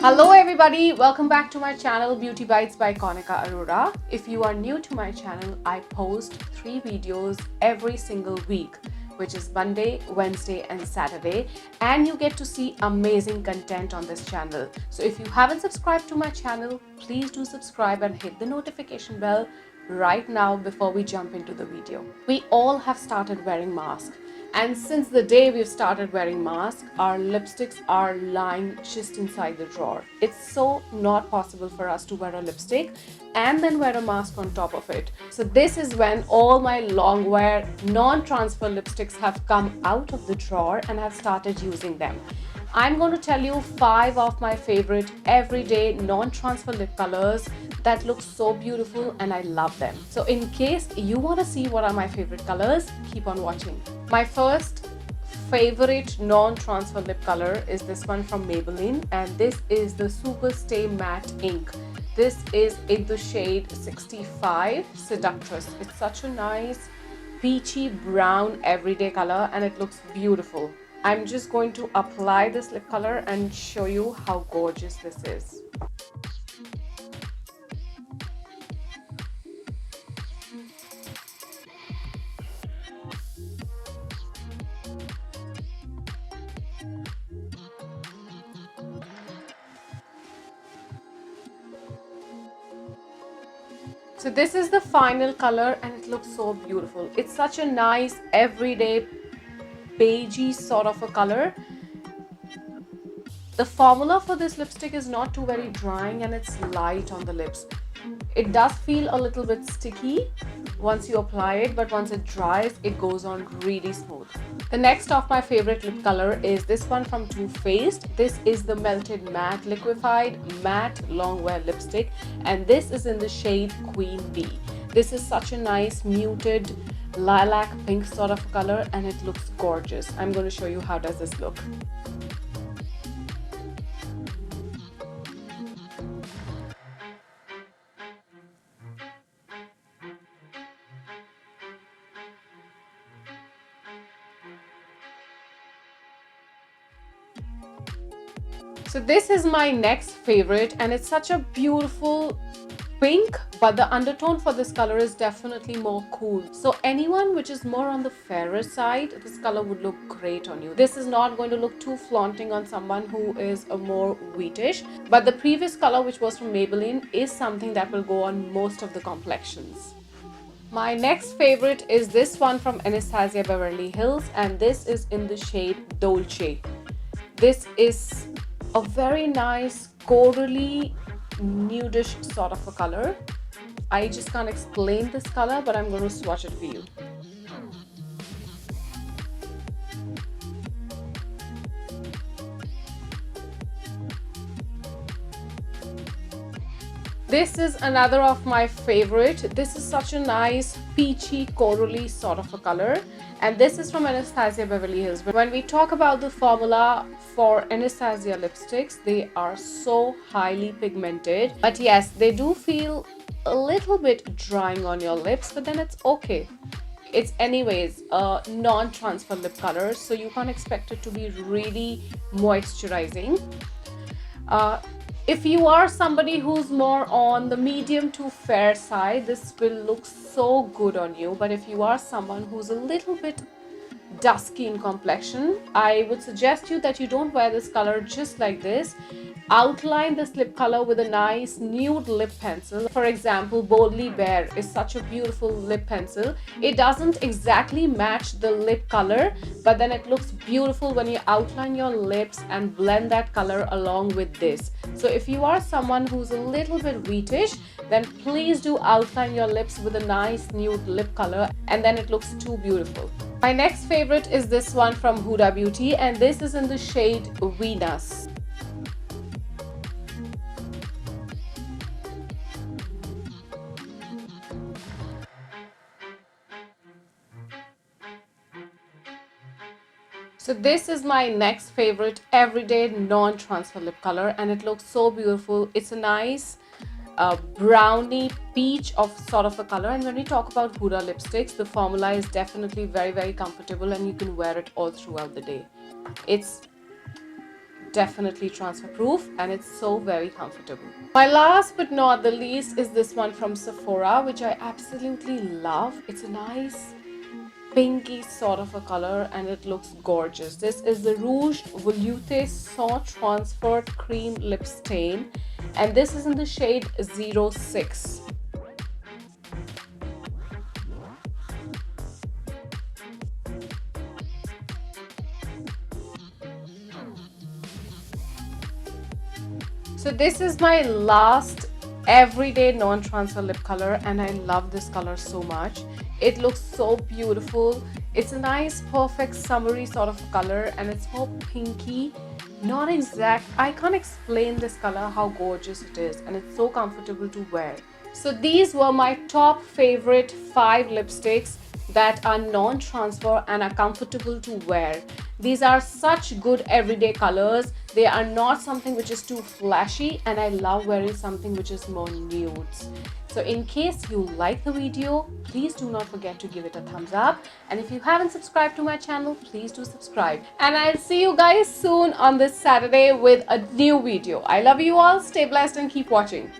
Hello everybody, welcome back to my channel Beauty Bites by KONICA ARORA. If you are new to my channel, I post 3 videos every single week, which is Monday, Wednesday and Saturday, and you get to see amazing content on this channel. So if you haven't subscribed to my channel, please do subscribe and hit the notification bell right now before we jump into the video. We all have started wearing masks. And since the day we've started wearing masks, our lipsticks are lying just inside the drawer. It's so not possible for us to wear a lipstick and then wear a mask on top of it. So this is when all my long wear non-transfer lipsticks have come out of the drawer and I've started using them. I'm going to tell you 5 of my favorite everyday non-transfer lip colors that look so beautiful and I love them. So in case you want to see what are my favorite colors, keep on watching. My first favorite non-transfer lip color is this one from Maybelline, and this is the Super Stay Matte Ink. This is in the shade 65 Seductress. It's such a nice peachy brown everyday color and it looks beautiful. I'm just going to apply this lip color and show you how gorgeous this is. So this is the final color and it looks so beautiful. It's such a nice everyday beigey sort of a color. The formula for this lipstick is not too very drying and it's light on the lips. It does feel a little bit sticky once you apply it, but once it dries, it goes on really smooth. The next of my favorite lip color is this one from Too Faced. This is the Melted Matte Liquefied Matte Long Wear Lipstick, and this is in the shade Queen Bee. This is such a nice muted lilac pink sort of color and it looks gorgeous. I'm going to show you how does this look. So this is my next favorite and it's such a beautiful pink, but the undertone for this color is definitely more cool. So anyone which is more on the fairer side, this color would look great on you. This is not going to look too flaunting on someone who is a more wheatish, but the previous color, which was from Maybelline, is something that will go on most of the complexions. My next favorite is this one from Anastasia Beverly Hills, and this is in the shade Dolce. This is a very nice corally nudish sort of a color. I just can't explain this color, but I'm going to swatch it for you. This is another of my favorite. This is such a nice peachy corally sort of a color, and this is from Anastasia Beverly Hills. When we talk about the formula for Anastasia lipsticks, they are so highly pigmented, but yes, they do feel a little bit drying on your lips, but then it's okay. It's anyways a non-transfer lip color, so you can't expect it to be really moisturizing. If you are somebody who's more on the medium to fair side, this will look so good on you. But if you are someone who's a little bit dusky in complexion, I would suggest you that you don't wear this color just like this. Outline this lip color with a nice nude lip pencil. For example, Boldly Bare is such a beautiful lip pencil. It doesn't exactly match the lip color, but then it looks beautiful when you outline your lips and blend that color along with this. So if you are someone who's a little bit wheatish, then please do outline your lips with a nice nude lip color, and then it looks too beautiful. My next favorite is this one from Huda Beauty, and this is in the shade Venus. So this is my next favorite everyday non-transfer lip color and it looks so beautiful. It's a nice brownie peach of sort of a color, and when we talk about Huda lipsticks, the formula is definitely very comfortable and you can wear it all throughout the day. It's definitely transfer proof and it's so very comfortable. My last but not the least is this one from Sephora, which I absolutely love. It's a nice pinky sort of a color and it looks gorgeous. This is the Rouge Volute Sans Transfer Cream Lip Stain and this is in the shade 06. So this is my last everyday non-transfer lip color and I love this color so much. It looks so beautiful. It's a nice perfect summery sort of color and it's more pinky, not exact. I can't explain this color how gorgeous it is and it's so comfortable to wear. So these were my top favorite 5 lipsticks that are non-transfer and are comfortable to wear. These are such good everyday colors. They are not something which is too flashy and I love wearing something which is more nudes. So in case you like the video, please do not forget to give it a thumbs up. And if you haven't subscribed to my channel, please do subscribe. And I'll see you guys soon on this Saturday with a new video. I love you all. Stay blessed and keep watching.